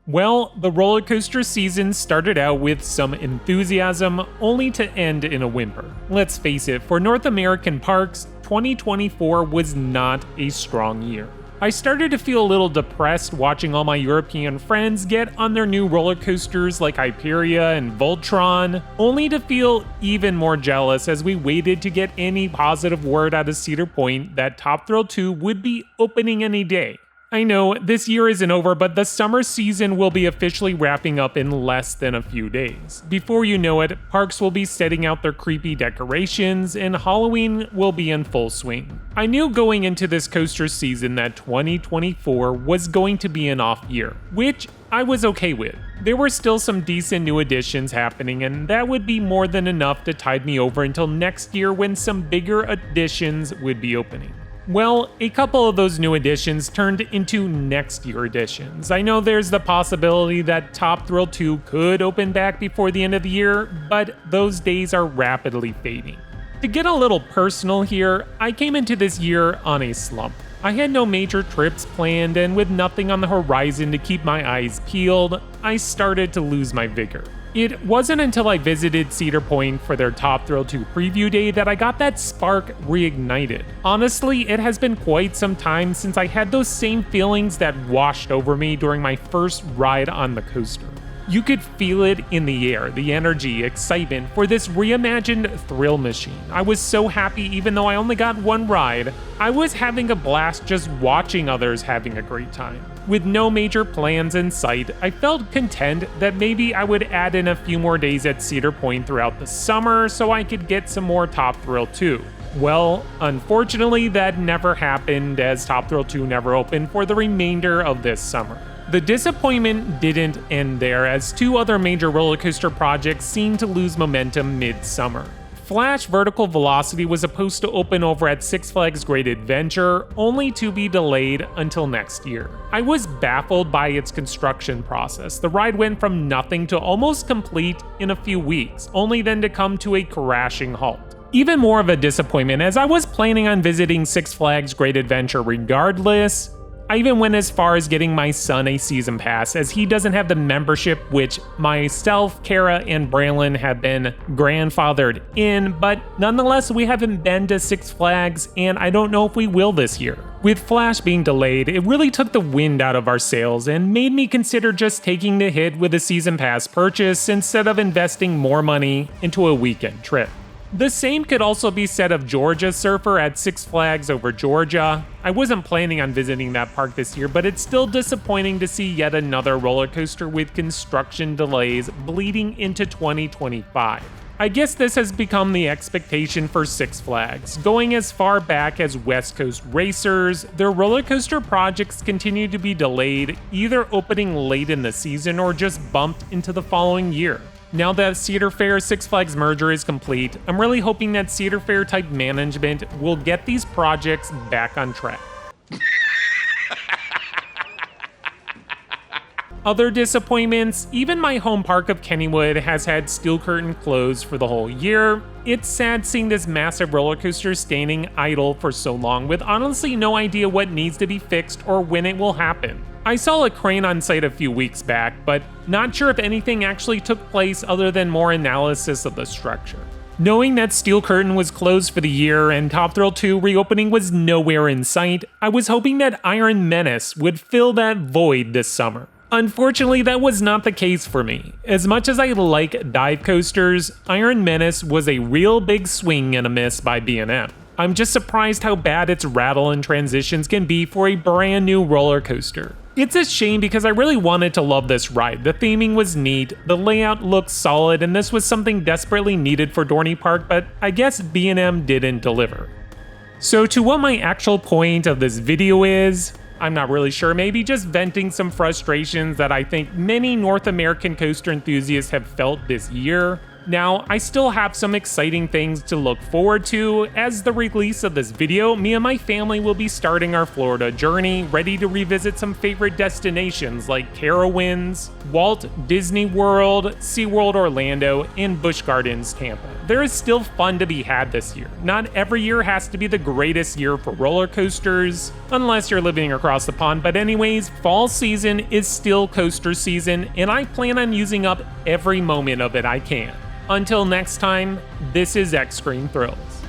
Well, the roller coaster season started out with some enthusiasm, only to end in a whimper. Let's face it, for North American parks, 2024 was not a strong year. I started to feel a little depressed watching all my European friends get on their new roller coasters like Hyperia and Voltron, only to feel even more jealous as we waited to get any positive word out of Cedar Point that Top Thrill 2 would be opening any day. I know, this year isn't over, but the summer season will be officially wrapping up in less than a few days. Before you know it, parks will be setting out their creepy decorations, and Halloween will be in full swing. I knew going into this coaster season that 2024 was going to be an off year, which I was okay with. There were still some decent new additions happening, and that would be more than enough to tide me over until next year when some bigger additions would be opening. Well, a couple of those new additions turned into next year additions. I know there's the possibility that Top Thrill 2 could open back before the end of the year, but those days are rapidly fading. To get a little personal here, I came into this year on a slump. I had no major trips planned, and with nothing on the horizon to keep my eyes peeled, I started to lose my vigor. It wasn't until I visited Cedar Point for their Top Thrill 2 preview day that I got that spark reignited. Honestly, it has been quite some time since I had those same feelings that washed over me during my first ride on the coaster. You could feel it in the air, the energy, excitement for this reimagined thrill machine. I was so happy even though I only got one ride. I was having a blast just watching others having a great time. With no major plans in sight, I felt content that maybe I would add in a few more days at Cedar Point throughout the summer so I could get some more Top Thrill 2. Well, unfortunately that never happened as Top Thrill 2 never opened for the remainder of this summer. The disappointment didn't end there as two other major roller coaster projects seemed to lose momentum mid-summer. Flash Vertical Velocity was supposed to open over at Six Flags Great Adventure, only to be delayed until next year. I was baffled by its construction process. The ride went from nothing to almost complete in a few weeks, only then to come to a crashing halt. Even more of a disappointment as I was planning on visiting Six Flags Great Adventure regardless. I even went as far as getting my son a season pass as he doesn't have the membership which myself, Kara, and Braylon have been grandfathered in, but nonetheless we haven't been to Six Flags and I don't know if we will this year. With Flash being delayed, it really took the wind out of our sails and made me consider just taking the hit with a season pass purchase instead of investing more money into a weekend trip. The same could also be said of Georgia Surfer at Six Flags Over Georgia. I wasn't planning on visiting that park this year, but it's still disappointing to see yet another roller coaster with construction delays bleeding into 2025. I guess this has become the expectation for Six Flags. Going as far back as West Coast Racers, their roller coaster projects continue to be delayed, either opening late in the season or just bumped into the following year. Now that Cedar Fair Six Flags merger is complete, I'm really hoping that Cedar Fair type management will get these projects back on track. Other disappointments, even my home park of Kennywood has had steel curtain closed for the whole year. It's sad seeing this massive roller coaster standing idle for so long with honestly no idea what needs to be fixed or when it will happen. I saw a crane on site a few weeks back, but not sure if anything actually took place other than more analysis of the structure. Knowing that Steel Curtain was closed for the year and Top Thrill 2 reopening was nowhere in sight, I was hoping that Iron Menace would fill that void this summer. Unfortunately, that was not the case for me. As much as I like dive coasters, Iron Menace was a real big swing and a miss by B&M. I'm just surprised how bad its rattle and transitions can be for a brand new roller coaster. It's a shame because I really wanted to love this ride. The theming was neat, the layout looked solid, and this was something desperately needed for Dorney Park, but I guess B&M didn't deliver. So to what my actual point of this video is, I'm not really sure, maybe just venting some frustrations that I think many North American coaster enthusiasts have felt this year. Now, I still have some exciting things to look forward to. As the release of this video, me and my family will be starting our Florida journey, ready to revisit some favorite destinations like Carowinds, Walt Disney World, SeaWorld Orlando, and Busch Gardens Tampa. There is still fun to be had this year. Not every year has to be the greatest year for roller coasters, unless you're living across the pond, but anyways, fall season is still coaster season, and I plan on using up every moment of it I can. Until next time, this is X Screen Thrills.